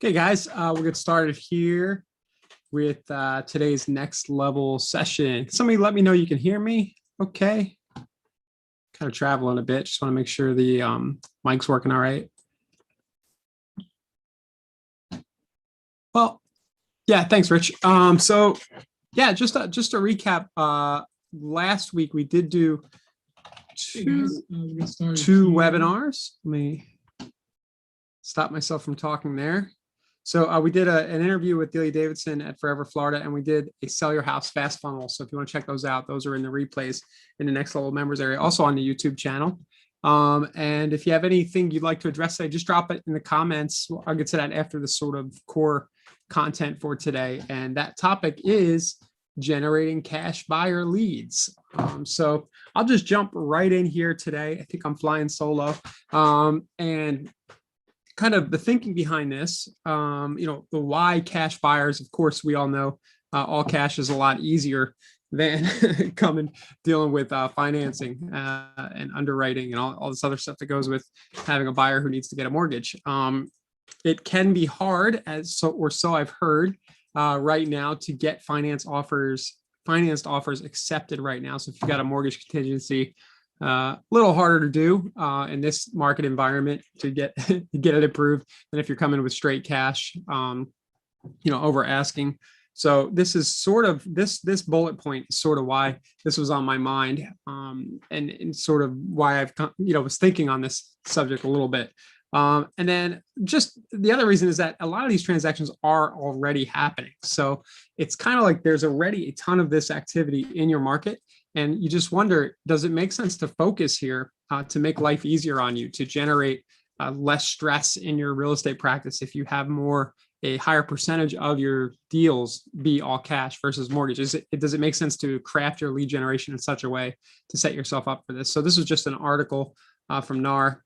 Okay, guys, we'll get started here with today's next level session. Somebody let me know you can hear me. Okay. Kind of traveling a bit. Just want to make sure the mic's working all right. Well, yeah, thanks, Rich. So yeah, just a recap. Last week we did do two webinars. Let me stop myself from talking there. So we did an interview with Delia Davidson at Forever Florida, and we did a Sell Your House Fast Funnel. So if you want to check those out, those are in the replays in the Next Level Members area, also on the YouTube channel. And if you have anything you'd like to address today, just drop it in the comments. I'll get to that after the sort of core content for today. And that topic is generating cash buyer leads. So I'll just jump right in here today. I think I'm flying solo. And kind of the thinking behind this, the why cash buyers. Of course, we all know all cash is a lot easier than dealing with financing and underwriting and all this other stuff that goes with having a buyer who needs to get a mortgage. It can be hard, so I've heard right now, to get financed offers accepted right now. So if you've got a mortgage contingency, a little harder to do in this market environment to get it approved than if you're coming with straight cash, over asking. So this is sort of this bullet point is sort of why this was on my mind, and sort of why I've was thinking on this subject a little bit. And then just the other reason is that a lot of these transactions are already happening. So it's kind of like there's already a ton of this activity in your market. And you just wonder, does it make sense to focus here to make life easier on you, to generate less stress in your real estate practice if you have a higher percentage of your deals be all cash versus mortgage? Does it make sense to craft your lead generation in such a way to set yourself up for this? So this was just an article from NAR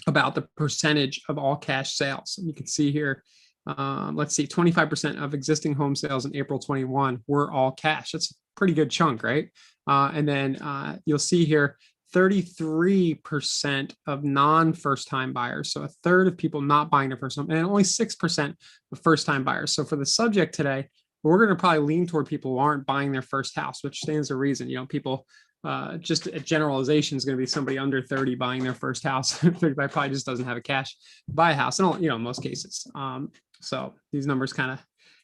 about the percentage of all cash sales. And you can see here, let's see, 25% of existing home sales in April 21 were all cash. That's a pretty good chunk, right? And then you'll see here, 33% of non-first time buyers. So a third of people not buying their first home, and only 6% of first time buyers. So for the subject today, we're going to probably lean toward people who aren't buying their first house, which stands to reason. People, just a generalization, is going to be somebody under 30 buying their first house. That probably just doesn't have a cash to buy a house in most cases. So these numbers kind of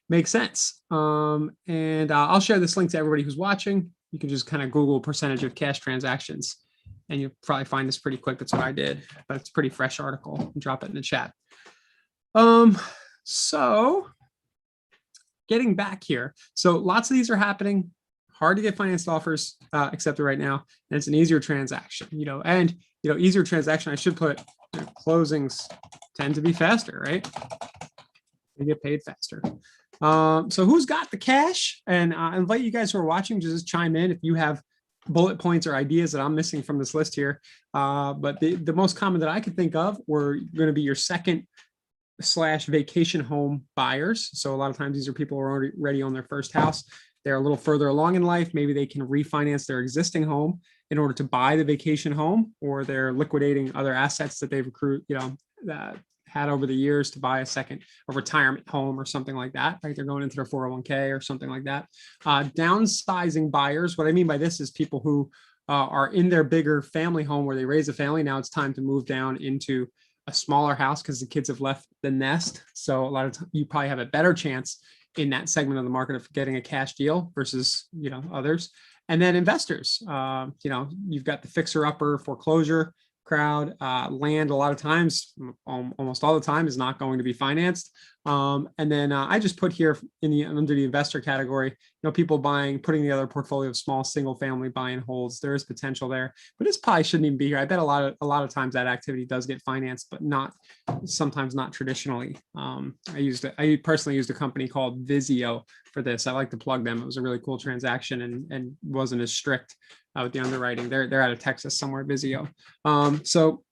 make sense. And I'll share this link to everybody who's watching. You can just kind of Google percentage of cash transactions, and you'll probably find this pretty quick. That's what I did, but it's a pretty fresh article. Drop it in the chat. So getting back here. So lots of these are happening. Hard to get financed offers accepted right now. And it's an easier transaction, easier transaction. I should put closings tend to be faster, right? They get paid faster. So who's got the cash? And I invite you guys who are watching to just chime in if you have bullet points or ideas that I'm missing from this list here. But the most common that I could think of were going to be your second/vacation home buyers. So a lot of times these are people who are already on their first house. They're a little further along in life. Maybe they can refinance their existing home in order to buy the vacation home, or they're liquidating other assets that they've accrued, had over the years to buy a retirement home or something like that, right? They're going into their 401k or something like that. Downsizing buyers. What I mean by this is people who are in their bigger family home where they raise a family. Now it's time to move down into a smaller house because the kids have left the nest. So a lot of you probably have a better chance in that segment of the market of getting a cash deal versus, others. And then investors, you've got the fixer-upper foreclosure crowd. Land, a lot of times, almost all the time, is not going to be financed. And then I just put here under the investor category, people putting together a portfolio of small single family buy and holds. There is potential there, but this probably shouldn't even be here. I bet a lot of times that activity does get financed, but sometimes not traditionally. I personally used a company called Vizio for this. I like to plug them. It was a really cool transaction and wasn't as strict with the underwriting. They're out of Texas somewhere, Vizio. So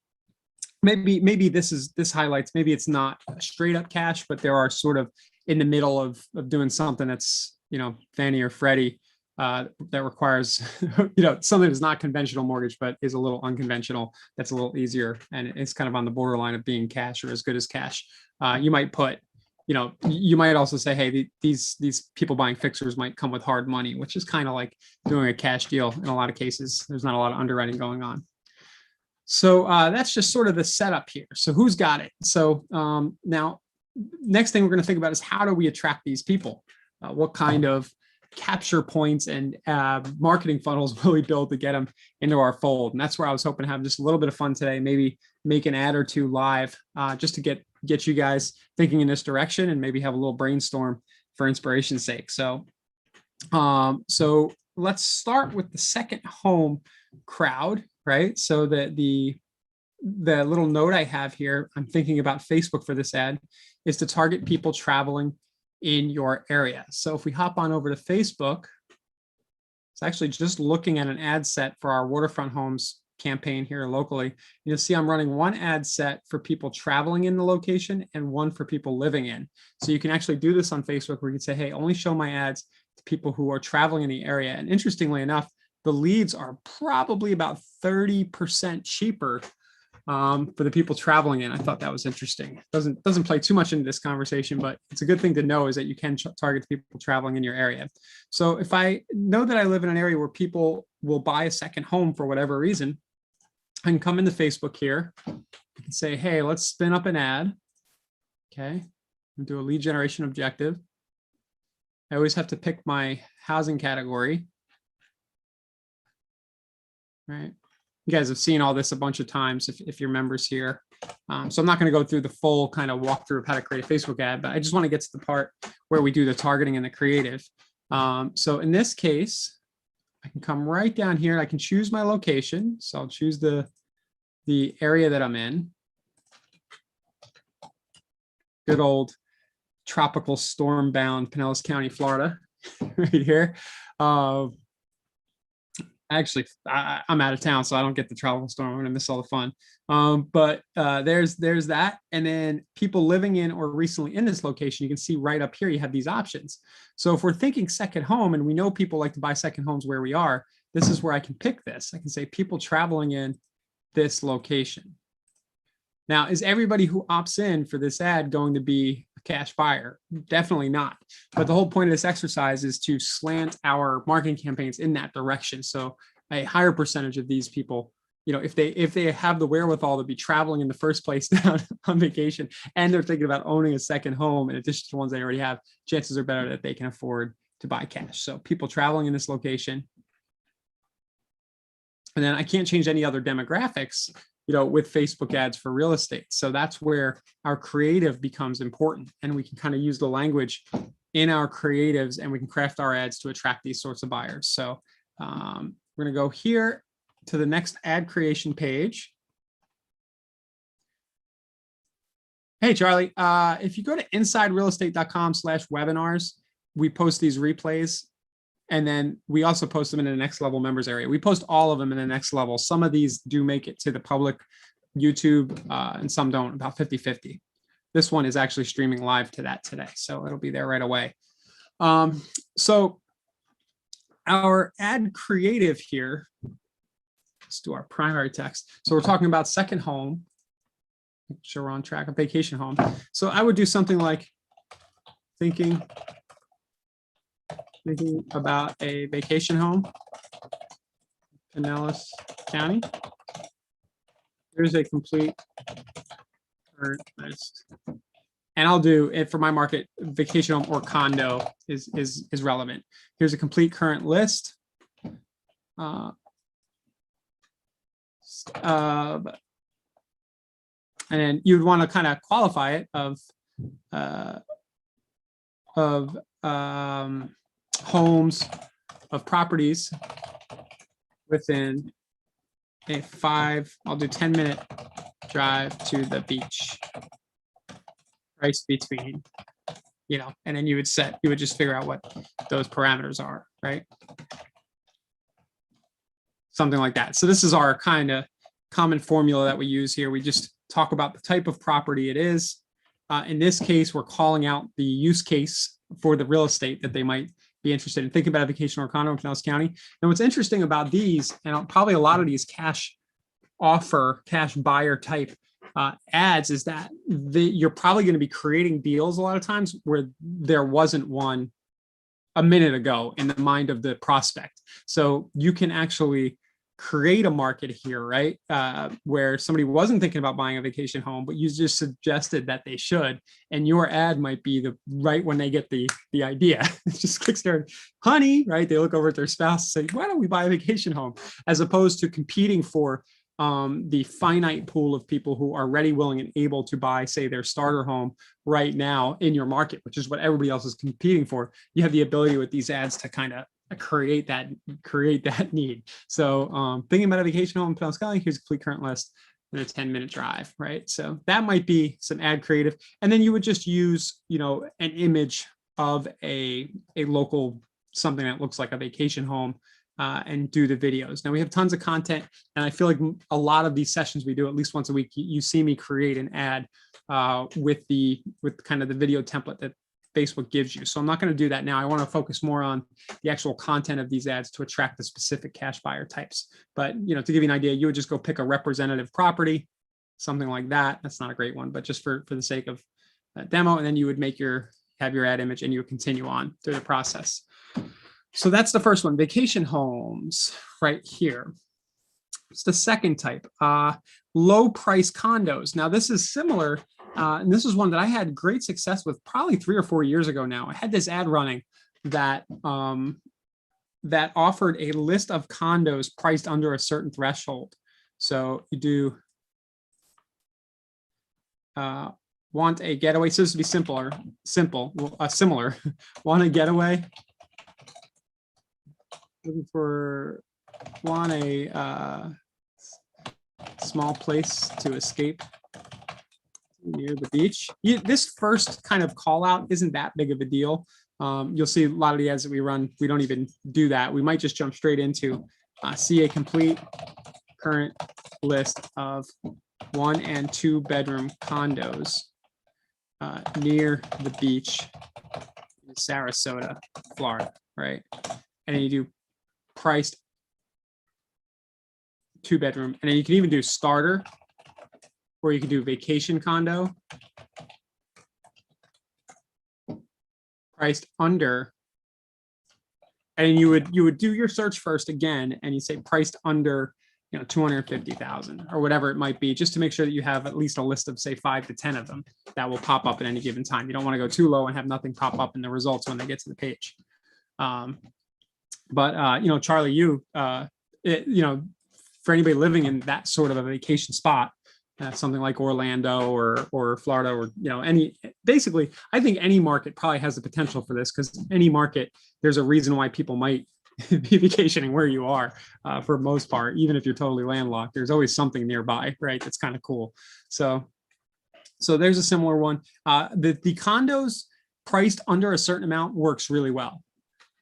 maybe this highlights, maybe it's not straight up cash, but there are sort of in the middle of doing something that's, Fannie or Freddie that requires, something that's not conventional mortgage, but is a little unconventional. That's a little easier. And it's kind of on the borderline of being cash or as good as cash. You might put, you might also say, hey, these people buying fixers might come with hard money, which is kind of like doing a cash deal in a lot of cases. There's not a lot of underwriting going on. So that's just sort of the setup here. So who's got it? So now, next thing we're going to think about is how do we attract these people? What kind of capture points and marketing funnels will we build to get them into our fold? And that's where I was hoping to have just a little bit of fun today, maybe make an ad or two live just to get you guys thinking in this direction and maybe have a little brainstorm for inspiration's sake. So, so let's start with the second home crowd, right? So that the little note I have here, I'm thinking about Facebook for this ad, is to target people traveling in your area. So if we hop on over to Facebook, it's actually just looking at an ad set for our waterfront homes campaign here locally. You'll see I'm running one ad set for people traveling in the location and one for people living in. So you can actually do this on Facebook where you can say, hey, only show my ads to people who are traveling in the area. And interestingly enough, the leads are probably about 30% cheaper for the people traveling in. I thought that was interesting. Doesn't play too much into this conversation, but it's a good thing to know is that you can target people traveling in your area. So if I know that I live in an area where people will buy a second home for whatever reason, I can come into Facebook here and say, hey, let's spin up an ad. Okay, and do a lead generation objective. I always have to pick my housing category. Right. You guys have seen all this a bunch of times if you're members here. So I'm not going to go through the full kind of walkthrough of how to create a Facebook ad, but I just want to get to the part where we do the targeting and the creative. So in this case, I can come right down here and I can choose my location. So I'll choose the area that I'm in. Good old tropical storm-bound Pinellas County, Florida, right here. Actually, I'm out of town, so I don't get the tropical storm. I'm going to miss all the fun. But there's that. And then people living in or recently in this location, you can see right up here, you have these options. So if we're thinking second home, and we know people like to buy second homes where we are, this is where I can pick this. I can say people traveling in this location. Now, is everybody who opts in for this ad going to be a cash buyer? Definitely not. But the whole point of this exercise is to slant our marketing campaigns in that direction. So a higher percentage of these people, if they have the wherewithal to be traveling in the first place down on vacation, and they're thinking about owning a second home in addition to the ones they already have, chances are better that they can afford to buy cash. So people traveling in this location. And then I can't change any other demographics with Facebook ads for real estate. So that's where our creative becomes important. And we can kind of use the language in our creatives and we can craft our ads to attract these sorts of buyers. So we're going to go here to the next ad creation page. Hey, Charlie, if you go to insiderealestate.com/webinars, we post these replays. And then we also post them in the next level members area. We post all of them in the next level. Some of these do make it to the public YouTube and some don't, about 50-50. This one is actually streaming live to that today. So it'll be there right away. So our ad creative here, let's do our primary text. So we're talking about second home. Make sure we're on track, a vacation home. So I would do something like thinking about a vacation home, Pinellas County. Here's a complete current list. And I'll do it for my market, vacation home or condo is relevant. Here's a complete current list. And then you'd want to kind of qualify it of homes, of properties within a 10-minute drive to the beach. Price between, and then you would just figure out what those parameters are, right? Something like that. So this is our kind of common formula that we use here. We just talk about the type of property it is. In this case, we're calling out the use case for the real estate that they might be interested in thinking about a vacation or condo in Pinellas County. And what's interesting about these, and probably a lot of these cash buyer type ads, is that you're probably going to be creating deals a lot of times where there wasn't one a minute ago in the mind of the prospect. So you can actually create a market here, right? Where somebody wasn't thinking about buying a vacation home, but you just suggested that they should. And your ad might be the right when they get the idea. It just clicks there, honey, right? They look over at their spouse and say, why don't we buy a vacation home? As opposed to competing for the finite pool of people who are ready, willing, and able to buy, say, their starter home right now in your market, which is what everybody else is competing for. You have the ability with these ads to kind of create that need. So thinking about a vacation home in Pinellas County, here's a complete current list and a 10-minute drive, right? So that might be some ad creative. And then you would just use, an image of a local, something that looks like a vacation home, and do the videos. Now we have tons of content, and I feel like a lot of these sessions we do at least once a week, you see me create an ad with kind of the video template that Facebook gives you. So I'm not going to do that now. I want to focus more on the actual content of these ads to attract the specific cash buyer types. But, to give you an idea, you would just go pick a representative property, something like that. That's not a great one, but just for the sake of that demo. And then you would have your ad image, and you would continue on through the process. So that's the first one, vacation homes right here. It's the second type, low price condos. Now this is similar. And this is one that I had great success with probably 3 or 4 years ago now. I had this ad running that that offered a list of condos priced under a certain threshold. So you do want a getaway. So this would be similar. Want a getaway. Want a small place to escape near the beach. This first kind of call out isn't that big of a deal. You'll see a lot of the ads that we run, we don't even do that. We might just jump straight into see a complete current list of 1 and 2 bedroom condos near the beach in Sarasota, Florida, right? And then you do priced 2 bedroom, and then you can even do starter, or you can do vacation condo priced under, and you would do your search first again, and you say priced under 250,000 or whatever it might be, just to make sure that you have at least a list of, say, 5 to 10 of them that will pop up at any given time. You don't want to go too low and have nothing pop up in the results when they get to the page. But Charlie, for anybody living in that sort of a vacation spot, something like Orlando or Florida, or basically, I think any market probably has the potential for this, because any market, there's a reason why people might be vacationing where you are for most part. Even if you're totally landlocked, there's always something nearby, right? That's kind of cool. So there's a similar one. The condos priced under a certain amount works really well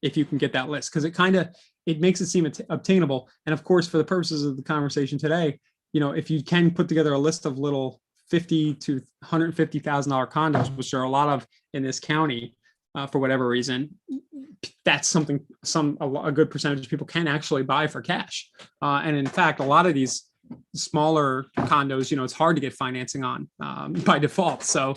if you can get that list, because it makes it seem obtainable. And of course, for the purposes of the conversation today, if you can put together a list of little $50,000 to $150,000 condos, which are a lot of in this county, for whatever reason, that's something a good percentage of people can actually buy for cash. And in fact, a lot of these smaller condos, it's hard to get financing on by default. So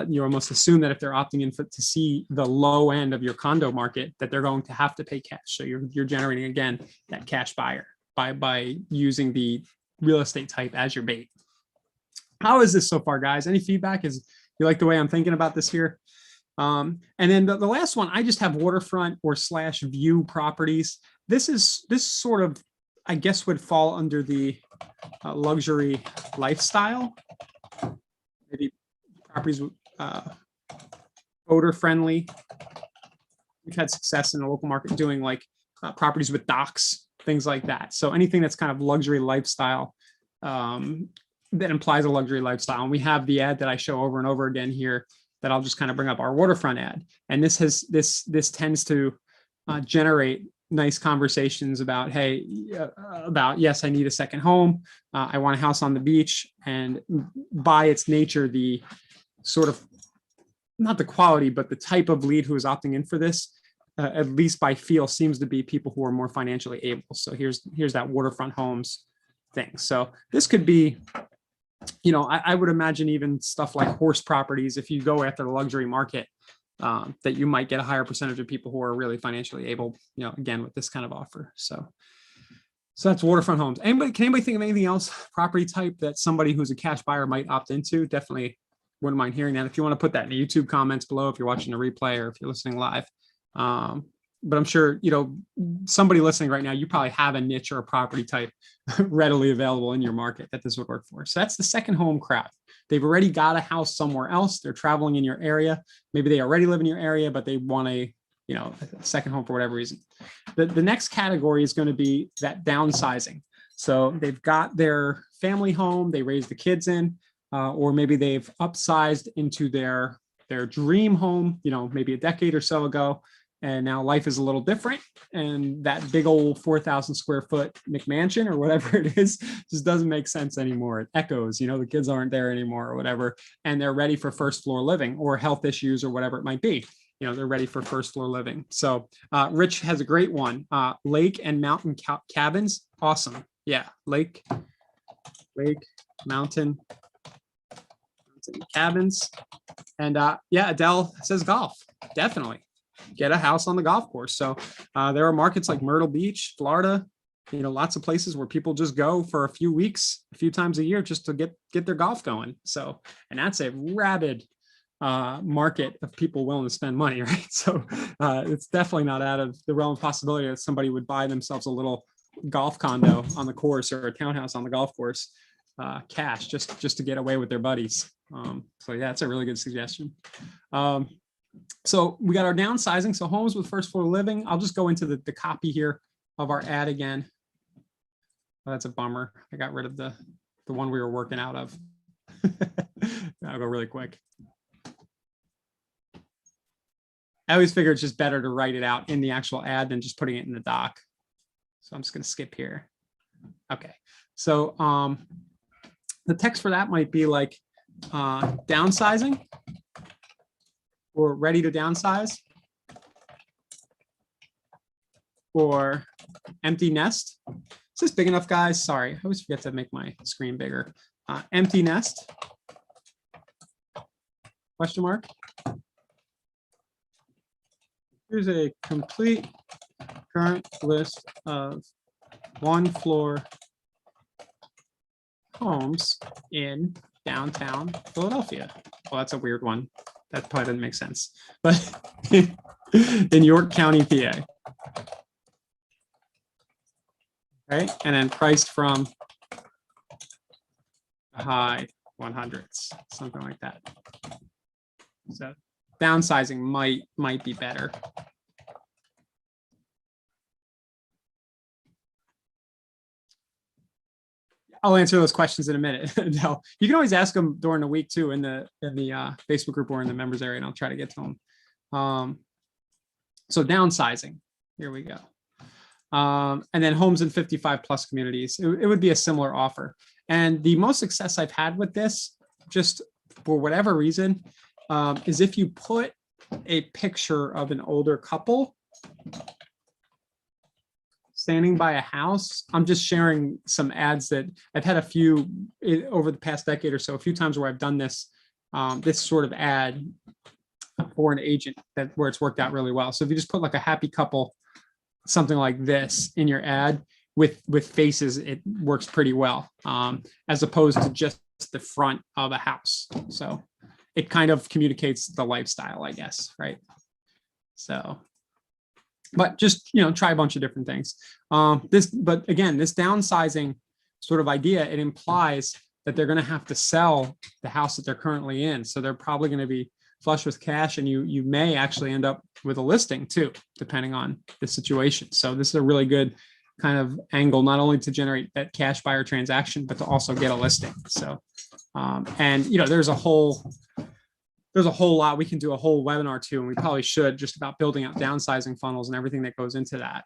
you almost assume that if they're opting in to see the low end of your condo market, that they're going to have to pay cash. So you're generating, again, that cash buyer by using the real estate type as your bait. How is this so far, guys? Any feedback? You like the way I'm thinking about this here? And then the last one, I just have waterfront or / view properties. This sort of, I guess, would fall under the luxury lifestyle. Maybe properties odor friendly. We've had success in the local market doing like properties with docks, things like that. So anything that's kind of luxury lifestyle, that implies a luxury lifestyle. And we have the ad that I show over and over again here that I'll just kind of bring up, our waterfront ad. And this tends to generate nice conversations about, yes, I need a second home. I want a house on the beach. And by its nature, the sort of, not the quality, but the type of lead who is opting in for this at least by feel, seems to be people who are more financially able. So here's that waterfront homes thing. So this could be, I would imagine even stuff like horse properties, if you go after the luxury market, that you might get a higher percentage of people who are really financially able, again, with this kind of offer. So that's waterfront homes. Can anybody think of anything else, property type, that somebody who's a cash buyer might opt into? Definitely wouldn't mind hearing that. If you want to put that in the YouTube comments below, if you're watching the replay or if you're listening live. But I'm sure, somebody listening right now, you probably have a niche or a property type readily available in your market that this would work for. So that's the second home crowd. They've already got a house somewhere else. They're traveling in your area. Maybe they already live in your area, but they want a second home for whatever reason. The next category is going to be that downsizing. So they've got their family home, they raise the kids in, or maybe they've upsized into their dream home, maybe a decade or so ago. And now life is a little different. And that big old 4,000 square foot McMansion or whatever it is just doesn't make sense anymore. It echoes, the kids aren't there anymore or whatever. And they're ready for first floor living or health issues or whatever it might be. They're ready for first floor living. So Rich has a great one. Lake and mountain cabins. Awesome. Yeah. Lake, mountain cabins. And Adele says golf. Definitely. Get a house on the golf course. So there are markets like Myrtle Beach, Florida, lots of places where people just go for a few weeks, a few times a year just to get their golf going. So, and that's a rabid market of people willing to spend money, right? So it's definitely not out of the realm of possibility that somebody would buy themselves a little golf condo on the course or a townhouse on the golf course, cash, just to get away with their buddies. So yeah, that's a really good suggestion. So we got our downsizing. So homes with first floor living. I'll just go into the copy here of our ad again. Oh, that's a bummer. I got rid of the one we were working out of. I'll go really quick. I always figure it's just better to write it out in the actual ad than just putting it in the doc. So I'm just going to skip here. Okay. So the text for that might be like downsizing or ready to downsize or empty nest. Is this big enough, guys? Sorry, I always forget to make my screen bigger. Empty nest, question mark. Here's a complete current list of one floor homes in downtown Philadelphia. Well, that's a weird one. That probably doesn't make sense, but in York County, PA. Right, and then priced from high 100s, something like that. So downsizing might be better. I'll answer those questions in a minute. No, you can always ask them during the week too in the Facebook group or in the members area, and I'll try to get to them. So downsizing, here we go. And then homes in 55 plus communities. It would be a similar offer. And the most success I've had with this, just for whatever reason, is if you put a picture of an older couple standing by a house. I'm just sharing some ads that I've had a few over the past decade or so, a few times where I've done this, this sort of ad for an agent where it's worked out really well. So if you just put like a happy couple, something like this in your ad with faces, it works pretty well, as opposed to just the front of a house. So it kind of communicates the lifestyle, I guess, right? So, but just, try a bunch of different things. But again, this downsizing sort of idea, it implies that they're going to have to sell the house that they're currently in. So they're probably going to be flush with cash, and you may actually end up with a listing too, depending on the situation. So this is a really good kind of angle, not only to generate that cash buyer transaction, but to also get a listing. So, and there's a whole lot. We can do a whole webinar too, and we probably should, just about building out downsizing funnels and everything that goes into that.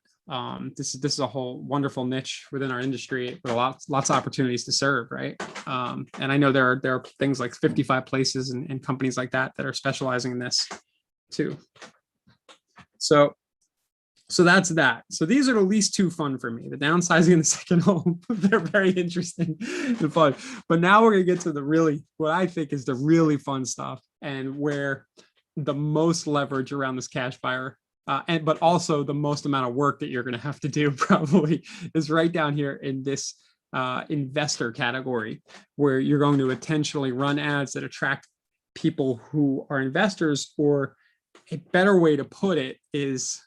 This is a whole wonderful niche within our industry with lots of opportunities to serve, right? And I know there are things like 55 places and companies like that are specializing in this too. So So that's that. So these are the least two fun for me. The downsizing and the second home, they're very interesting and fun. But now we're going to get to the really, what I think is the really fun stuff, and where the most leverage around this cash buyer, but also the most amount of work that you're going to have to do probably is right down here in this investor category, where you're going to intentionally run ads that attract people who are investors, or a better way to put it is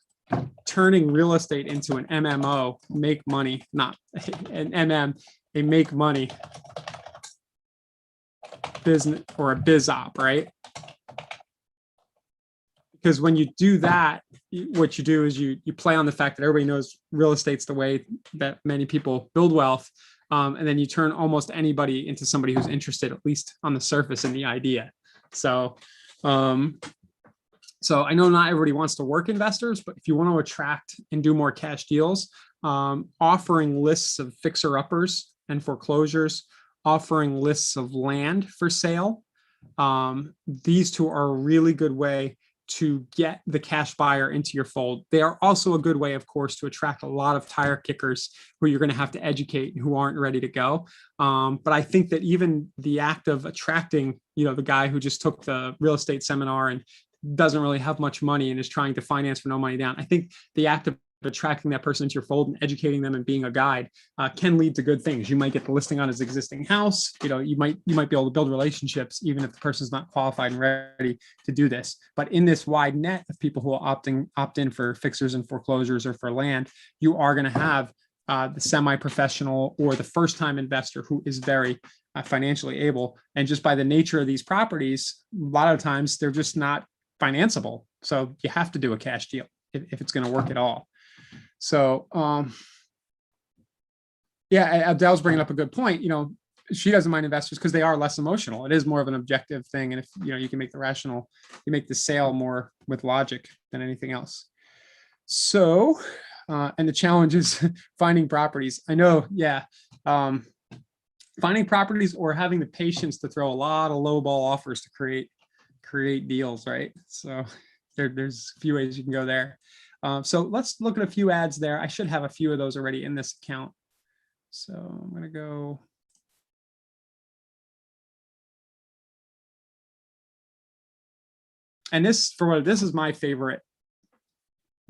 turning real estate into an MMO, make money, not an MM, a make money business or a biz op, right? Because when you do that, what you do is you play on the fact that everybody knows real estate's the way that many people build wealth. And then you turn almost anybody into somebody who's interested, at least on the surface, in the idea. So I know not everybody wants to work investors, but if you want to attract and do more cash deals, offering lists of fixer-uppers and foreclosures, offering lists of land for sale, these two are a really good way to get the cash buyer into your fold. They are also a good way, of course, to attract a lot of tire kickers who you're going to have to educate and who aren't ready to go. But I think that even the act of attracting, the guy who just took the real estate seminar and doesn't really have much money and is trying to finance for no money down, I think the act of attracting that person into your fold and educating them and being a guide can lead to good things. You might get the listing on his existing house. You might be able to build relationships even if the person's not qualified and ready to do this. But in this wide net of people who will opt in for fixers and foreclosures or for land, you are going to have the semi-professional or the first-time investor who is very financially able. And just by the nature of these properties, a lot of times they're just not financeable. So you have to do a cash deal if it's going to work at all. So, Adele's bringing up a good point. She doesn't mind investors because they are less emotional. It is more of an objective thing. And if, you can make you make the sale more with logic than anything else. So, and the challenge is finding properties. I know, finding properties or having the patience to throw a lot of lowball offers to create deals, right? So there's a few ways you can go there. So let's look at a few ads there. I should have a few of those already in this account. So I'm going to go. And this is my favorite.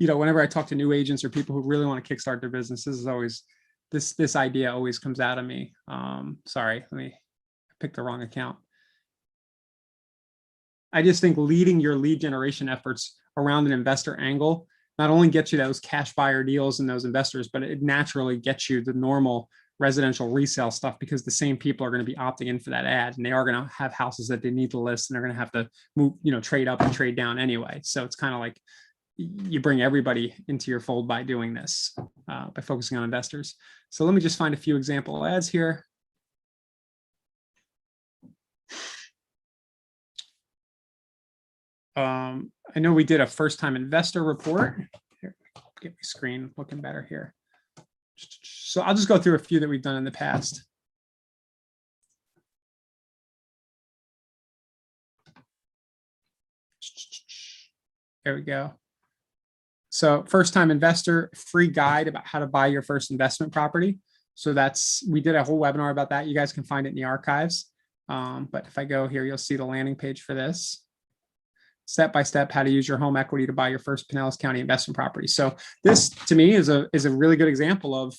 Whenever I talk to new agents or people who really want to kickstart their business, this is always this idea always comes out of me. Sorry, I picked the wrong account. I just think leading your lead generation efforts around an investor angle not only gets you those cash buyer deals and those investors, but it naturally gets you the normal residential resale stuff, because the same people are going to be opting in for that ad, and they are going to have houses that they need to list, and they're going to have to move, trade up and trade down anyway. So it's kind of like you bring everybody into your fold by doing this, by focusing on investors. So let me just find a few example ads here. I know we did a first-time investor report. Here, get my screen looking better here. So I'll just go through a few that we've done in the past. There we go. So first-time investor, free guide about how to buy your first investment property. So we did a whole webinar about that. You guys can find it in the archives. But if I go here, you'll see the landing page for this. Step-by-step how to use your home equity to buy your first Pinellas County investment property. So this, to me, is a really good example of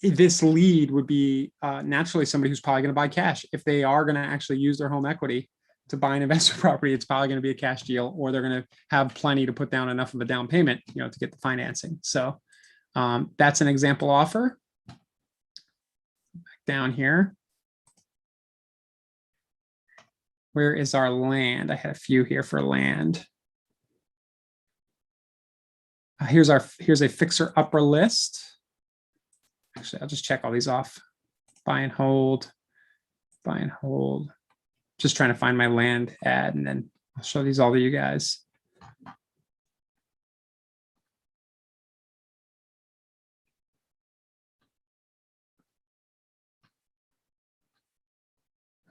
this lead would be naturally somebody who's probably going to buy cash. If they are going to actually use their home equity to buy an investment property, it's probably going to be a cash deal, or they're going to have plenty to put down enough of a down payment, to get the financing. So that's an example offer. Back down here. Where is our land? I had a few here for land. Here's a fixer upper list. Actually, I'll just check all these off. Buy and hold, buy and hold. Just trying to find my land ad, and then I'll show these all to you guys.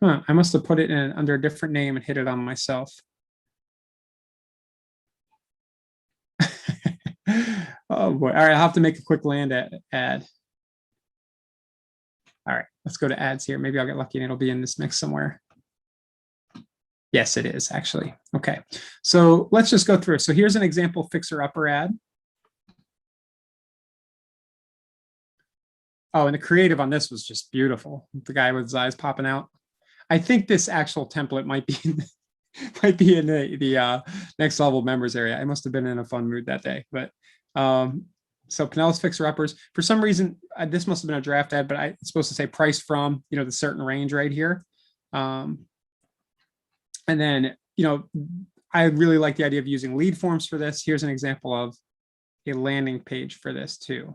I must have put it in under a different name and hit it on myself. Oh boy. All right. I'll have to make a quick land ad. All right. Let's go to ads here. Maybe I'll get lucky and it'll be in this mix somewhere. Yes, it is actually. Okay. So let's just go through. So here's an example fixer upper ad. Oh, and the creative on this was just beautiful. The guy with his eyes popping out. I think this actual template might be in the next level members area. I must have been in a fun mood that day. But so Pinellas fixer uppers. For some reason, this must have been a draft ad, but it's supposed to say price from the certain range right here. And then I really like the idea of using lead forms for this. Here's an example of a landing page for this too.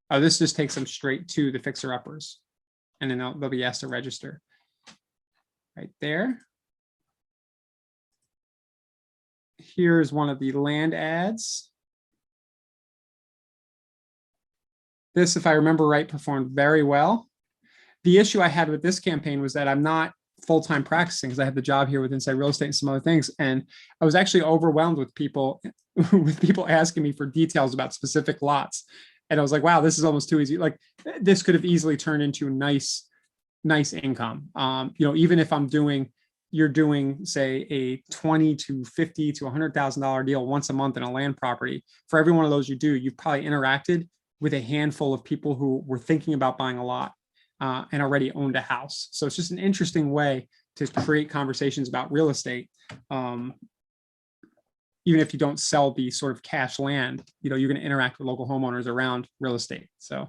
Oh, this just takes them straight to the fixer uppers, and then they'll be asked to register right there. Here's one of the land ads. This, if I remember right, performed very well. The issue I had with this campaign was that I'm not full-time practicing because I have the job here with Inside Real Estate and some other things. And I was actually overwhelmed with people asking me for details about specific lots. And I was like, wow, this is almost too easy. Like this could have easily turned into nice income. Even if you're doing say a $20 to $50 to $100,000 deal once a month in a land property. For every one of those you do, you've probably interacted with a handful of people who were thinking about buying a lot and already owned a house. So it's just an interesting way to create conversations about real estate. Even if you don't sell the sort of cash land, you're going to interact with local homeowners around real estate. So,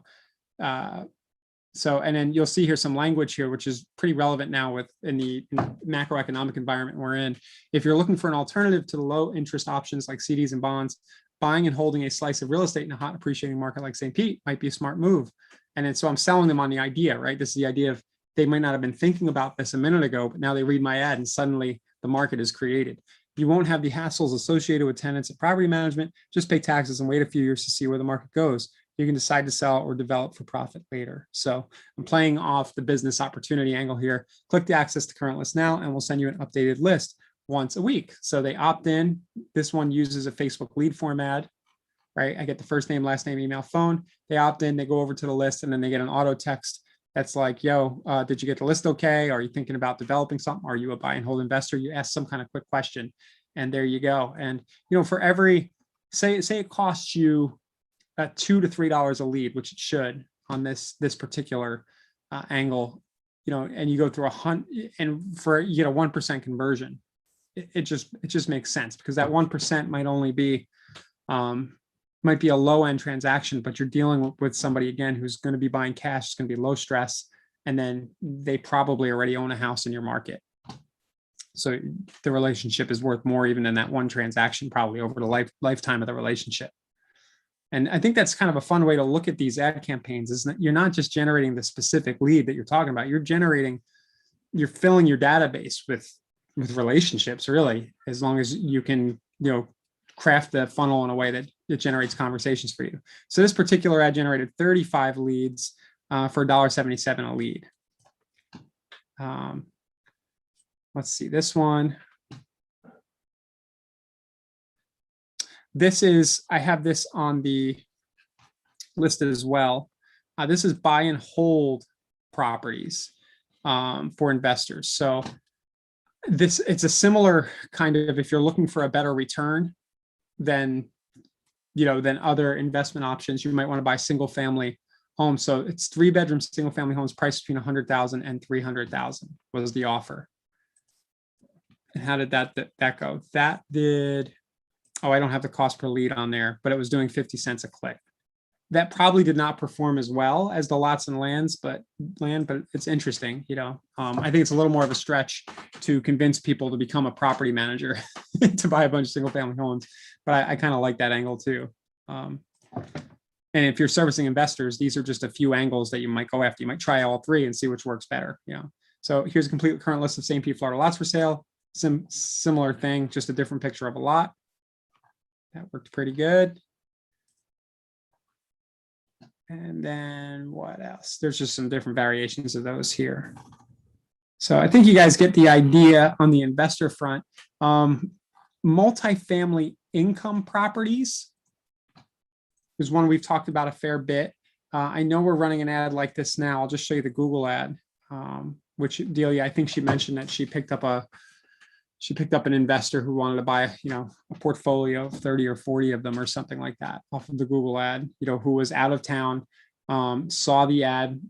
and then you'll see here some language here, which is pretty relevant now in the macroeconomic environment we're in. If you're looking for an alternative to the low interest options like CDs and bonds, buying and holding a slice of real estate in a hot appreciating market like St. Pete might be a smart move. And then so I'm selling them on the idea, right? This is the idea of they might not have been thinking about this a minute ago, but now they read my ad and suddenly the market is created. You won't have the hassles associated with tenants and property management. Just pay taxes and wait a few years to see where the market goes. You can decide to sell or develop for profit later. So I'm playing off the business opportunity angle here. Click the access to current list now, and we'll send you an updated list once a week. So they opt in. This one uses a Facebook lead form ad, right? I get the first name, last name, email, phone. They opt in, they go over to the list, and then they get an auto text that's like, yo, did you get the list okay? Are you thinking about developing something? Are you a buy and hold investor? You ask some kind of quick question, and there you go. And for every, say it costs you $2 to $3 a lead, which it should on this particular angle, and you go through and for 1% conversion, it just makes sense because that 1% might only be might be a low end transaction, but you're dealing with somebody again who's going to be buying cash. It's going to be low stress, and then they probably already own a house in your market. So the relationship is worth more even than that one transaction, probably over the lifetime of the relationship. And I think that's kind of a fun way to look at these ad campaigns, is that you're not just generating the specific lead that you're talking about. You're filling your database with relationships, really, as long as you can, craft the funnel in a way that it generates conversations for you. So this particular ad generated 35 leads for $1.77 a lead. Let's see this one. I have this on the list as well. This is buy and hold properties for investors. So it's a similar kind of, if you're looking for a better return than other investment options, you might want to buy single family homes. So it's 3-bedroom single family homes priced between $100,000 and $300,000 was the offer. And how did that go? That did, I don't have the cost per lead on there, but it was doing 50 cents a click. That probably did not perform as well as the lots and land, but it's interesting. I think it's a little more of a stretch to convince people to become a property manager to buy a bunch of single family homes. But I kind of like that angle too. And if you're servicing investors, these are just a few angles that you might go after. You might try all three and see which works better. So here's a complete current list of St. Pete, Florida lots for sale. Similar thing, just a different picture of a lot. That worked pretty good. And then what else? There's just some different variations of those here. So I think you guys get the idea on the investor front. Multifamily income properties. is one we've talked about a fair bit. I know we're running an ad like this now. I'll just show you the Google ad, which Delia, I think she mentioned that she picked up an investor who wanted to buy, a portfolio of 30 or 40 of them or something like that off of the Google ad, who was out of town, saw the ad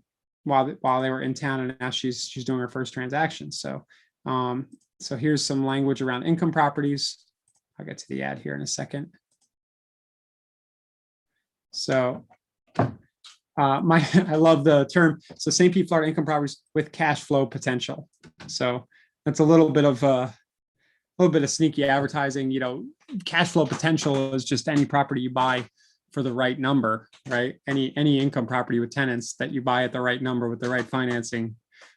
while they were in town, and now she's doing her first transaction. So, so here's some language around income properties. I'll get to the ad here in a second. So, I love the term. So St. Pete, Florida income properties with cash flow potential. So that's a little bit of sneaky advertising. Cash flow potential is just any property you buy for the right number, right? Any income property with tenants that you buy at the right number with the right financing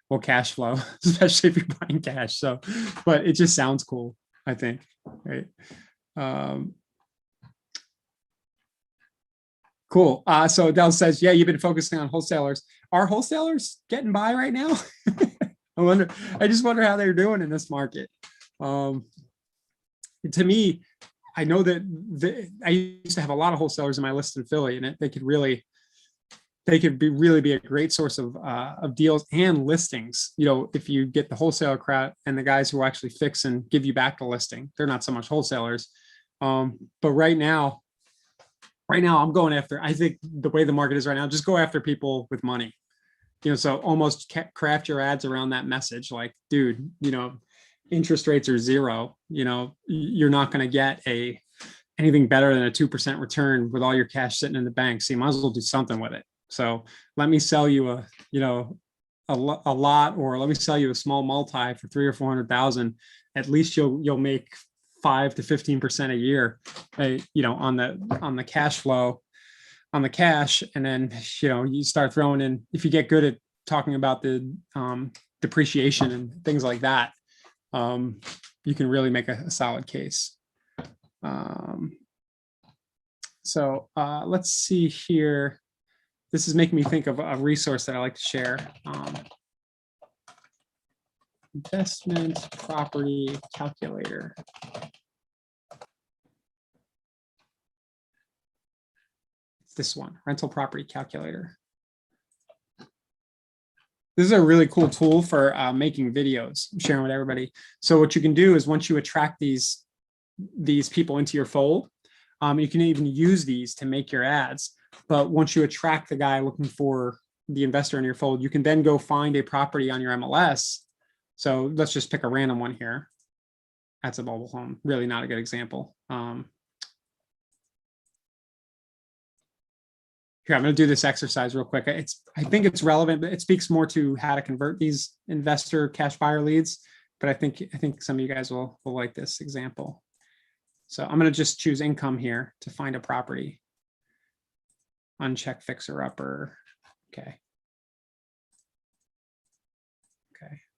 will cash flow, especially if you're buying cash. So, but it just sounds cool, I think, right? Cool. So Del says, yeah, you've been focusing on wholesalers. Are wholesalers getting by right now? I just wonder how they're doing in this market. To me, I know that I used to have a lot of wholesalers in my list in Philly, and they could really be a great source of deals and listings. If you get the wholesaler crowd and the guys who actually fix and give you back the listing, they're not so much wholesalers. But right now I'm going after, I think the way the market is right now, just go after people with money. So almost craft your ads around that message. Like, dude, interest rates are zero. You're not going to get anything better than a 2% return with all your cash sitting in the bank. So you might as well do something with it. So let me sell you a lot, or let me sell you a small multi for 300,000 or 400,000. At least you'll make 5 to 15% a year, on the cash flow, on the cash. And then, you start throwing in, if you get good at talking about the depreciation and things like that, you can really make a solid case. So let's see here. This is making me think of a resource that I like to share. Investment property calculator. It's this one, rental property calculator. This is a really cool tool for making videos, sharing with everybody. So what you can do is, once you attract these people into your fold, you can even use these to make your ads. But once you attract the guy looking for the investor in your fold, you can then go find a property on your MLS. So let's just pick a random one here. That's a mobile home. Really not a good example. Here, I'm going to do this exercise real quick. I think it's relevant, but it speaks more to how to convert these investor cash buyer leads. But I think some of you guys will like this example. So I'm going to just choose income here to find a property. Uncheck fixer upper. Okay.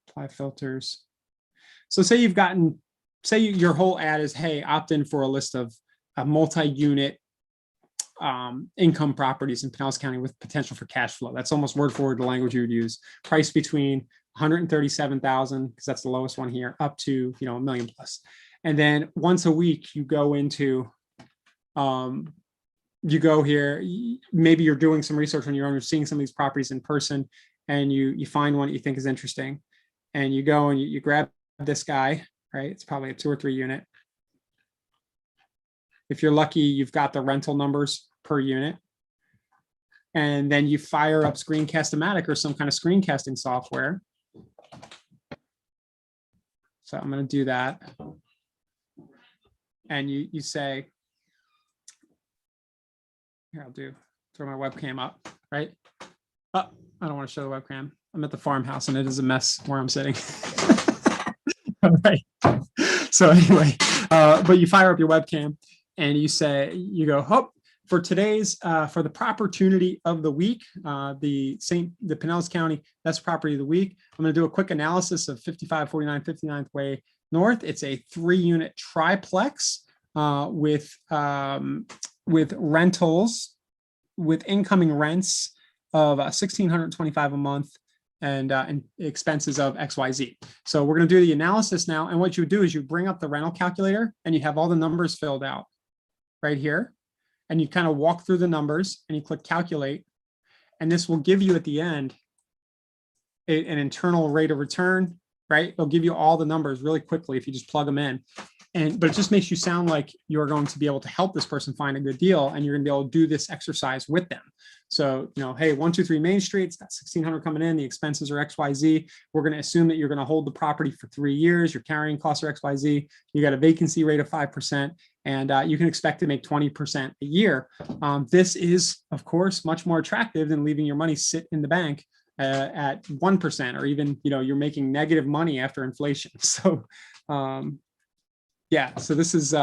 Apply filters. So say your whole ad is, hey, opt in for a list of multi-unit income properties in Pinellas County with potential for cash flow. That's almost word for word the language you would use. Price between 137,000, because that's the lowest one here, up to $1 million plus. And then once a week you go into you go here, maybe you're doing some research on your own, you're seeing some of these properties in person, and you find one that you think is interesting, and you go and you grab this guy, right? It's probably a 2 or 3 unit. If you're lucky, you've got the rental numbers per unit. And then you fire up Screencast-O-Matic or some kind of screencasting software. So I'm going to do that. And you say, here, throw my webcam up, right? Oh, I don't want to show the webcam. I'm at the farmhouse and it is a mess where I'm sitting. All right. So anyway, but you fire up your webcam and you go, oh, for today's, for the opportunity of the week, the Pinellas County best property of the week, I'm going to do a quick analysis of 5549 59th Way North. It's a 3-unit triplex with rentals, with incoming rents of $1,625 a month and expenses of XYZ. So we're going to do the analysis now. And what you do is you bring up the rental calculator and you have all the numbers filled out right here. and you kind of walk through the numbers and you click calculate. And this will give you at the end an internal rate of return, right? It'll give you all the numbers really quickly if you just plug them in. But it just makes you sound like you're going to be able to help this person find a good deal, and you're going to be able to do this exercise with them. So, hey, 123 Main Street, it's got 1,600 coming in. The expenses are XYZ. We're going to assume that you're going to hold the property for 3 years. Your carrying costs are XYZ. You got a vacancy rate of 5%, and you can expect to make 20% a year. This is, of course, much more attractive than leaving your money sit in the bank at 1%, or even, you're making negative money after inflation. So, yeah, so this is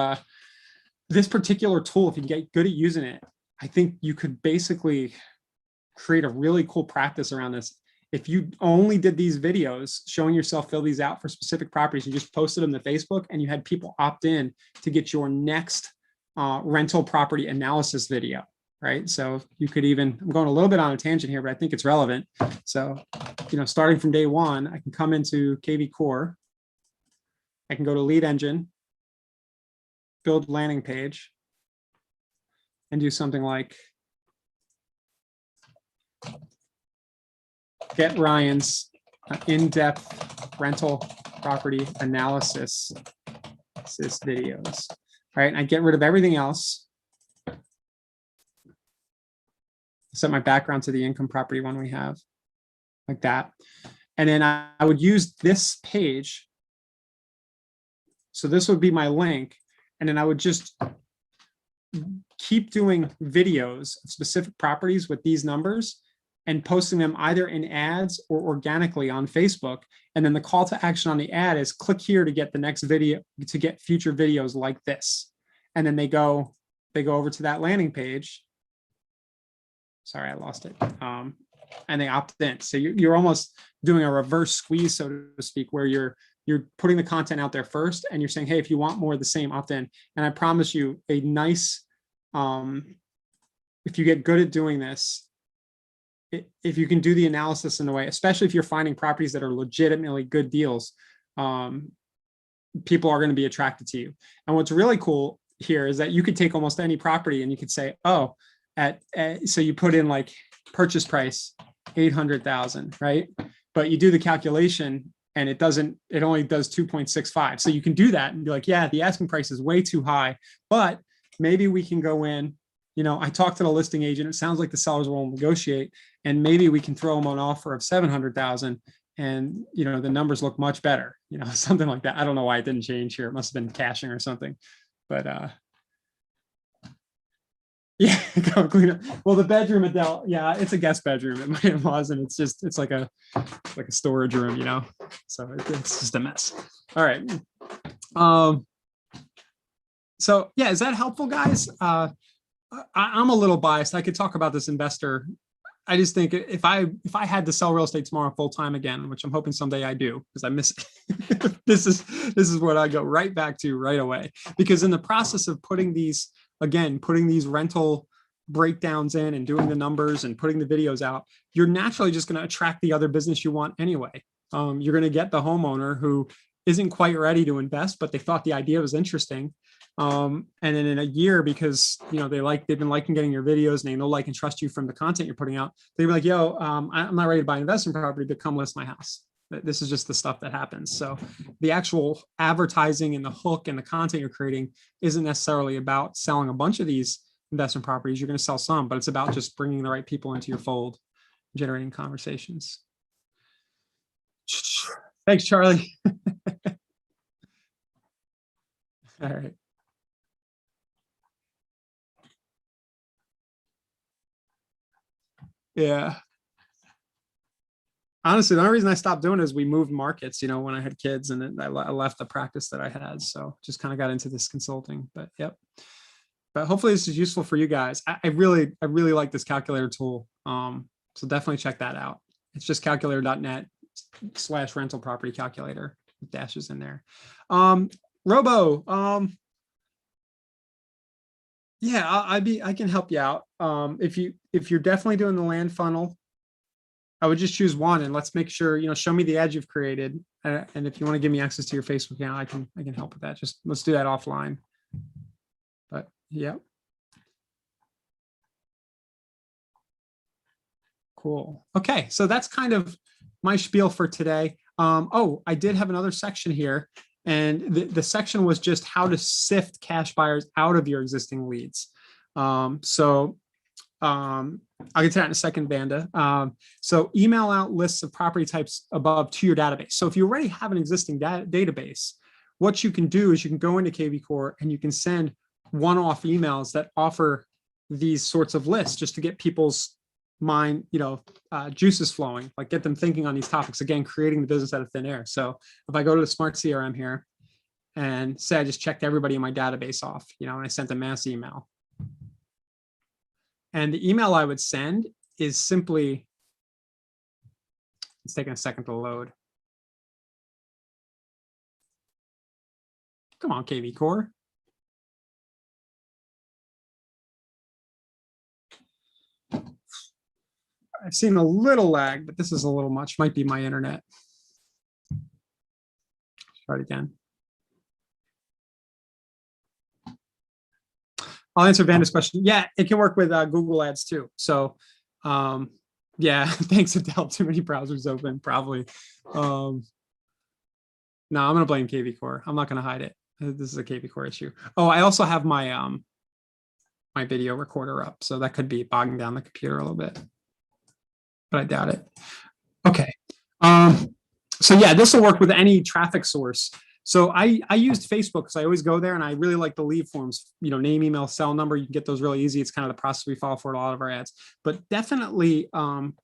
this particular tool, if you get good at using it, I think you could basically create a really cool practice around this. If you only did these videos showing yourself fill these out for specific properties, you just posted them to Facebook, and you had people opt in to get your next rental property analysis video, right? So you could even, I'm going a little bit on a tangent here, but I think it's relevant. So, starting from day one, I can come into KV Core. I can go to Lead Engine, build landing page, and do something like get Ryan's in-depth rental property analysis videos, right? And I get rid of everything else. Set my background to the income property one we have, like that. And then I would use this page. So this would be my link. And then I would just keep doing videos of specific properties with these numbers and posting them either in ads or organically on Facebook. And then the call to action on the ad is click here to get the next video, to get future videos like this. And then they go over to that landing page. Sorry, I lost it. And they opt in. So you're almost doing a reverse squeeze, so to speak, where you're putting the content out there first, and you're saying, hey, if you want more of the same, opt in. And I promise you a nice, if you get good at doing this, if you can do the analysis in a way, especially if you're finding properties that are legitimately good deals, people are going to be attracted to you. And what's really cool here is that you could take almost any property and you could say, oh, so you put in like purchase price 800,000, right? But you do the calculation and it only does 2.65. So you can do that and be like, yeah, the asking price is way too high, but maybe we can go in, I talked to the listing agent. It sounds like the sellers will negotiate, and maybe we can throw them an offer of 700,000 and, the numbers look much better, something like that. I don't know why it didn't change here. It must've been caching or something, but, yeah, go clean up. Well, the bedroom, Adele, yeah, it's a guest bedroom at my in-laws, and it's like a storage room, so it's just a mess. All right. So yeah, is that helpful, guys? I'm a little biased. I could talk about this investor. I just think if I had to sell real estate tomorrow full time again, which I'm hoping someday I do, because I miss it, this is what I go right back to right away. Because in the process of putting these rental breakdowns in and doing the numbers and putting the videos out, you're naturally just going to attract the other business you want anyway. You're going to get the homeowner who isn't quite ready to invest, but they thought the idea was interesting. And then in a year, because they've been liking getting your videos, and they know, like, and trust you from the content you're putting out, they'd be like, yo, I'm not ready to buy an investment property, but come list my house. This is just the stuff that happens. So the actual advertising and the hook and the content you're creating isn't necessarily about selling a bunch of these investment properties. You're going to sell some, but it's about just bringing the right people into your fold, generating conversations. Thanks, Charlie. All right. Yeah. Honestly, the only reason I stopped doing it is we moved markets, when I had kids, and then I left the practice that I had. So just kind of got into this consulting, but yep. But hopefully this is useful for you guys. I really like this calculator tool. So definitely check that out. It's just calculator.net/rental property calculator with dashes in there. Robo, yeah, I can help you out. If you're definitely doing the land funnel, I would just choose one, and let's make sure, show me the ads you've created. And if you want to give me access to your Facebook account, I can help with that. Just let's do that offline. But yeah. Cool. Okay, so that's kind of my spiel for today. Oh, I did have another section here, and the section was just how to sift cash buyers out of your existing leads. I'll get to that in a second, Vanda. So email out lists of property types above to your database. So if you already have an existing database, what you can do is you can go into KV Core and you can send one-off emails that offer these sorts of lists just to get people's mind, juices flowing, like get them thinking on these topics. Again, creating the business out of thin air. So if I go to the Smart CRM here and say I just checked everybody in my database off, and I sent a mass email. And the email I would send is simply, it's taking a second to load. Come on, KV Core. I've seen a little lag, but this is a little much. Might be my internet. Try it again. I'll answer Vanda's question. Yeah, it can work with Google Ads too. So, yeah, thanks, Adele. Too many browsers open, probably. No, I'm going to blame KV Core. I'm not going to hide it. This is a KV Core issue. Oh, I also have my my video recorder up, so that could be bogging down the computer a little bit, but I doubt it. Okay. So yeah, this will work with any traffic source. So I used Facebook because I always go there and I really like the lead forms, name, email, cell number. You can get those really easy. It's kind of the process we follow for a lot of our ads, but definitely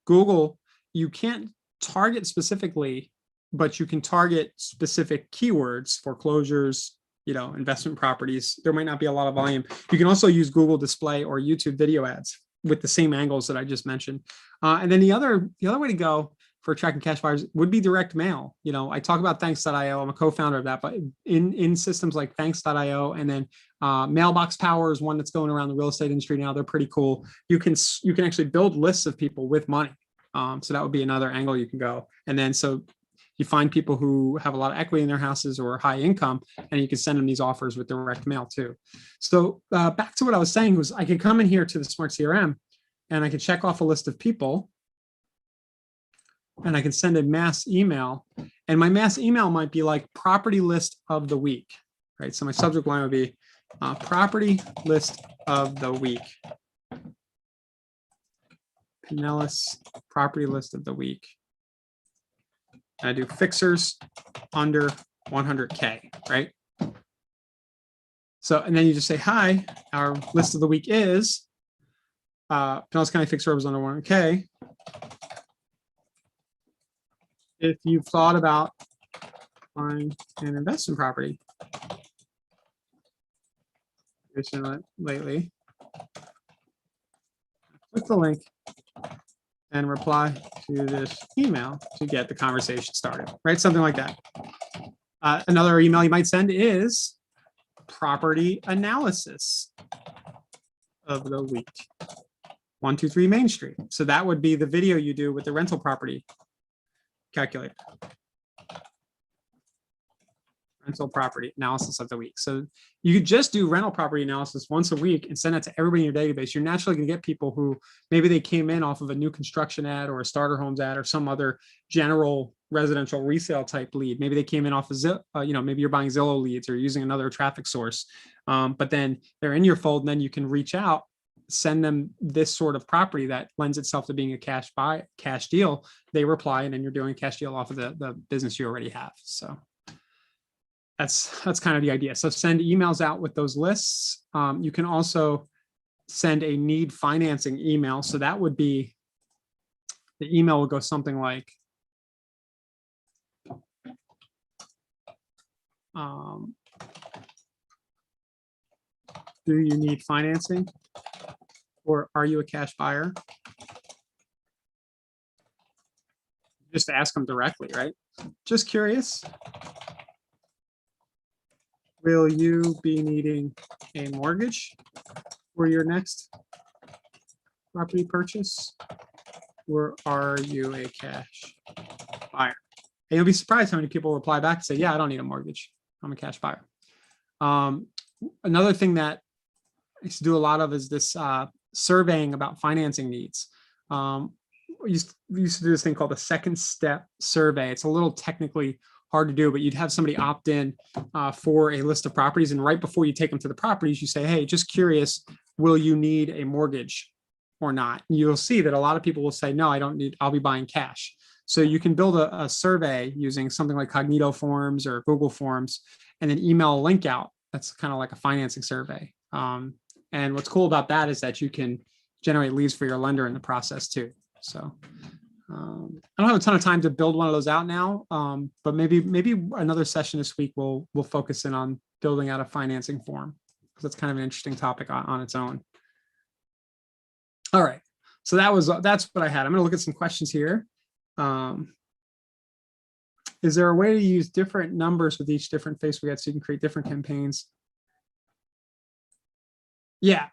Google, you can't target specifically, but you can target specific keywords, foreclosures, investment properties. There might not be a lot of volume. You can also use Google Display or YouTube video ads with the same angles that I just mentioned. And then the other way to go for attracting cash buyers would be direct mail. I talk about Thanks.io. I'm a co-founder of that, but in systems like Thanks.io, and then Mailbox Power is one that's going around the real estate industry now. They're pretty cool. You can actually build lists of people with money. So that would be another angle you can go. And then so you find people who have a lot of equity in their houses or high income, and you can send them these offers with direct mail too. So back to what I was saying was I could come in here to the Smart CRM and I could check off a list of people, and I can send a mass email, and my mass email might be like property list of the week, right? So my subject line would be property list of the week. Pinellas property list of the week. And I do fixers under 100K, right? So, and then you just say, hi, our list of the week is Pinellas County fixer was under 100K. If you've thought about buying an investment property lately, click the link and reply to this email to get the conversation started, right? Something like that. Another email you might send is property analysis of the week. 123 Main Street. So that would be the video you do with the rental property calculator. Rental property analysis of the week. So you could just do rental property analysis once a week and send it to everybody in your database. You're naturally going to get people who maybe they came in off of a new construction ad or a starter homes ad or some other general residential resale type lead. Maybe they came in off of maybe you're buying Zillow leads or using another traffic source. But then they're in your fold, and then you can reach out, send them this sort of property that lends itself to being a cash deal. They reply, and then you're doing a cash deal off of the business you already have. So that's kind of the idea. So send emails out with those lists. You can also send a need financing email. So that would be, the email will go something like, do you need financing? Or are you a cash buyer? Just ask them directly, right? Just curious. Will you be needing a mortgage for your next property purchase? Or are you a cash buyer? And you'll be surprised how many people reply back and say, yeah, I don't need a mortgage. I'm a cash buyer. Another thing that I used to do a lot of is this surveying about financing needs. we used to do this thing called the second step survey. It's a little technically hard to do, but you'd have somebody opt in for a list of properties. And right before you take them to the properties, you say, hey, just curious, will you need a mortgage or not? And you'll see that a lot of people will say, no, I don't need, I'll be buying cash. So you can build a survey using something like Cognito Forms or Google Forms, and then email a link out. That's kind of like a financing survey. And what's cool about that is that you can generate leads for your lender in the process too. So I don't have a ton of time to build one of those out now, but maybe another session this week we'll focus in on building out a financing form, because that's kind of an interesting topic on its own. All right, so that's what I had. I'm going to look at some questions here. Is there a way to use different numbers with each different Facebook ad so you can create different campaigns? Yeah,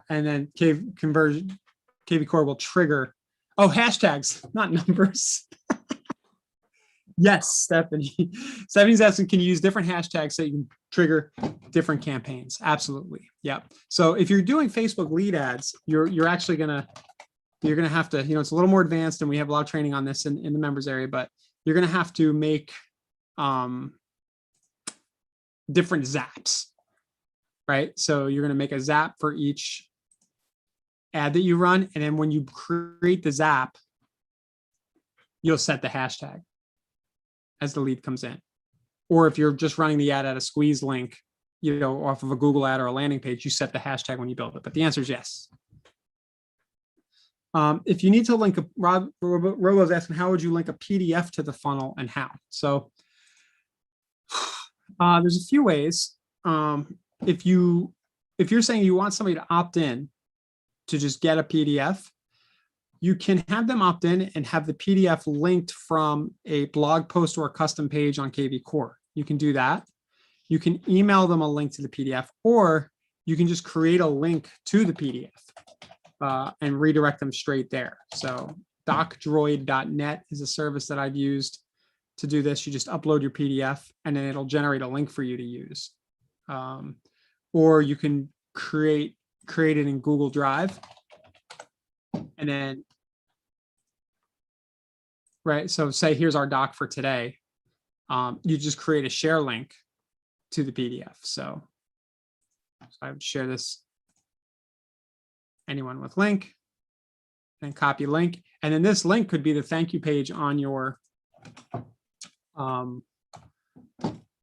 and then KV Core will trigger. Oh, hashtags, not numbers. Yes, Stephanie. Stephanie's asking, can you use different hashtags so you can trigger different campaigns? Absolutely. Yep. So if you're doing Facebook lead ads, you're actually gonna have to, it's a little more advanced, and we have a lot of training on this in the members area, but you're gonna have to make different zaps, right? So you're gonna make a zap for each ad that you run, and then when you create the zap, you'll set the hashtag as the lead comes in. Or if you're just running the ad at a squeeze link, off of a Google ad or a landing page, you set the hashtag when you build it. But the answer is yes. If you need to link Robo's asking, how would you link a PDF to the funnel and how? So there's a few ways. If you're saying you want somebody to opt in to just get a PDF, you can have them opt in and have the PDF linked from a blog post or a custom page on KV Core. You can do that. You can email them a link to the PDF, or you can just create a link to the PDF and redirect them straight there. So docdroid.net is a service that I've used to do this. You just upload your PDF and then it'll generate a link for you to use. Or you can create it in Google Drive, and then, right, so say here's our doc for today. You just create a share link to the PDF. So I would share this, anyone with link, and copy link, and then this link could be the thank you page on your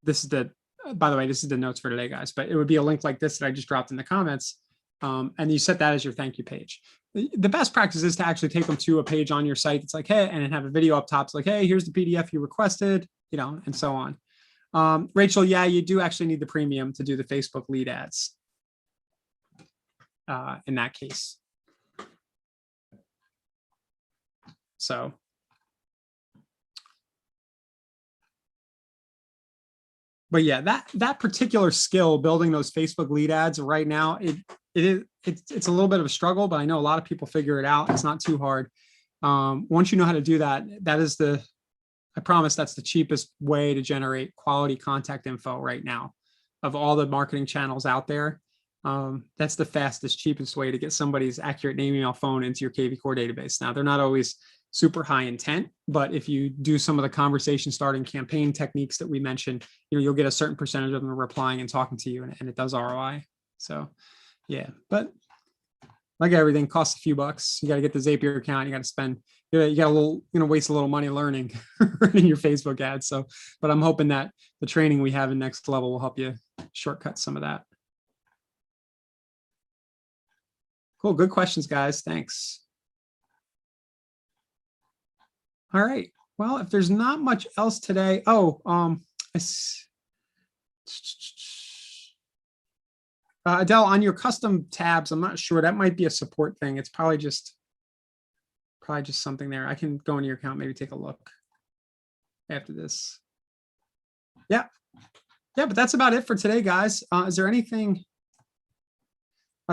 this is the, by the way, this is the notes for today, guys, but it would be a link like this that I just dropped in the comments. And you set that as your thank you page. The best practice is to actually take them to a page on your site. It's like, hey, and then have a video up top. It's like, hey, here's the PDF you requested, and so on. Rachel, yeah, you do actually need the premium to do the Facebook lead ads in that case. So. But yeah, that particular skill, building those Facebook lead ads right now, it's a little bit of a struggle, but I know a lot of people figure it out. It's not too hard. Once you know how to do that, I promise that's the cheapest way to generate quality contact info right now of all the marketing channels out there. That's the fastest, cheapest way to get somebody's accurate name, email, phone into your KV Core database. Now, they're not always super high intent, but if you do some of the conversation starting campaign techniques that we mentioned, you'll get a certain percentage of them replying and talking to you, and it does ROI. So yeah, but like everything, costs a few bucks. You got to get the Zapier account. You got to spend, you got a little, waste a little money learning your Facebook ads. So, but I'm hoping that the training we have in Next Level will help you shortcut some of that. Cool. Good questions, guys. Thanks. All right. Well, if there's not much else today, Adele, on your custom tabs, I'm not sure. That might be a support thing. It's probably just something there. I can go into your account, maybe take a look after this. Yeah. Yeah, but that's about it for today, guys. Is there anything?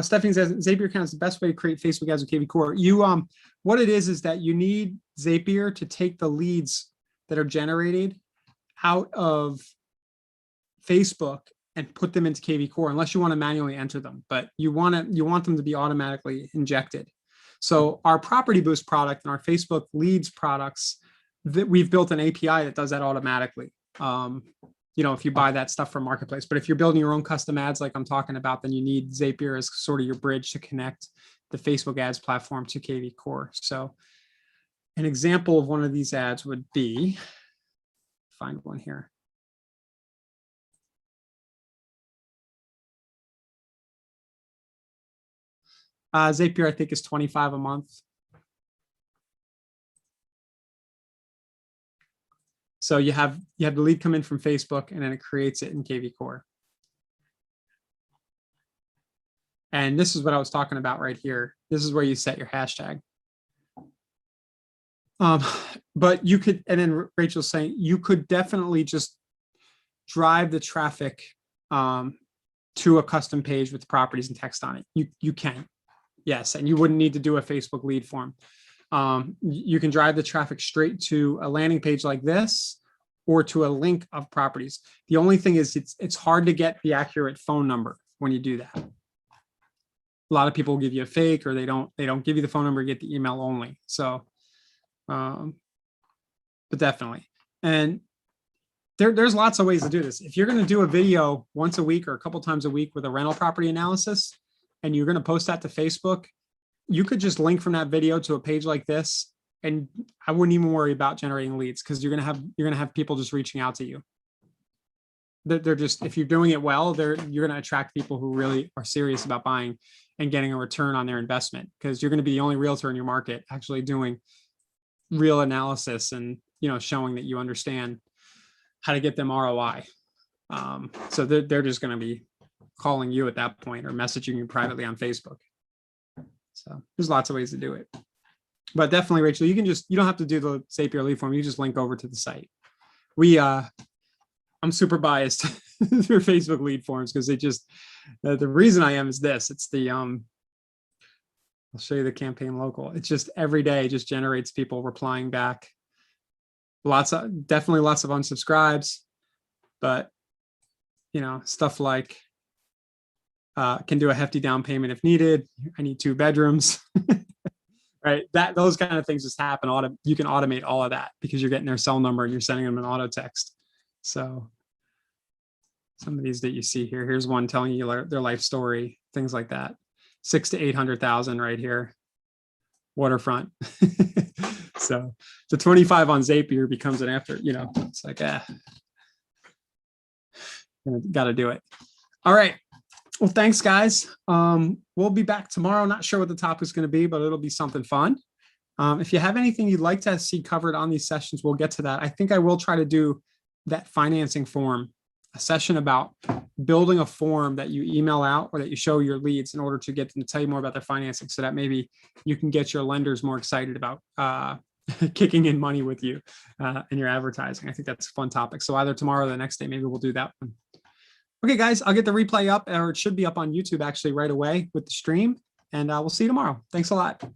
Stephanie says Zapier account is the best way to create Facebook ads with KV Core. What it is that you need Zapier to take the leads that are generated out of Facebook and put them into KV Core, unless you want to manually enter them, but you want them to be automatically injected. So our Property Boost product and our Facebook Leads products, that we've built an API that does that automatically. If you buy that stuff from Marketplace, but if you're building your own custom ads like I'm talking about, then you need Zapier as sort of your bridge to connect the Facebook ads platform to KV Core. So an example of one of these ads would be, find one here. Zapier, I think, is $25 a month. So you have the lead come in from Facebook, and then it creates it in KV Core. And this is what I was talking about right here. This is where you set your hashtag. But you could, and then Rachel's saying you could definitely just drive the traffic to a custom page with properties and text on it. You can, yes, and you wouldn't need to do a Facebook lead form. You can drive the traffic straight to a landing page like this, or to a link of properties. The only thing is it's hard to get the accurate phone number when you do that. A lot of people will give you a fake, or they don't give you the phone number, get the email only. So, but definitely. And there's lots of ways to do this. If you're going to do a video once a week or a couple times a week with a rental property analysis, and you're going to post that to Facebook, you could just link from that video to a page like this. And I wouldn't even worry about generating leads, because you're going to have people just reaching out to you. They're just, if you're doing it well, you're going to attract people who really are serious about buying and getting a return on their investment, because you're going to be the only realtor in your market actually doing real analysis and, showing that you understand how to get them ROI. So they're just going to be calling you at that point, or messaging you privately on Facebook. So there's lots of ways to do it. But definitely, Rachel, you don't have to do the Zapier lead form. You just link over to the site. I'm super biased through Facebook lead forms, because the reason I am is this. It's the, I'll show you the campaign local. It's just every day just generates people replying back. Definitely lots of unsubscribes, but stuff like, can do a hefty down payment if needed. I need 2 bedrooms. Right, those kind of things just happen. You can automate all of that, because you're getting their cell number and you're sending them an auto text. So some of these that you see here, here's one telling you their life story, things like that. 600,000 to 800,000 right here, waterfront. So the 25 on Zapier becomes an after. It's like, got to do it. All right. Well, thanks, guys. We'll be back tomorrow. Not sure what the topic is going to be, but it'll be something fun. If you have anything you'd like to see covered on these sessions, we'll get to that. I think I will try to do that financing form, a session about building a form that you email out, or that you show your leads in order to get them to tell you more about their financing, so that maybe you can get your lenders more excited about kicking in money with you in your advertising. I think that's a fun topic. So either tomorrow or the next day, maybe we'll do that one. Okay, guys, I'll get the replay up, or it should be up on YouTube actually right away with the stream, and we'll see you tomorrow. Thanks a lot.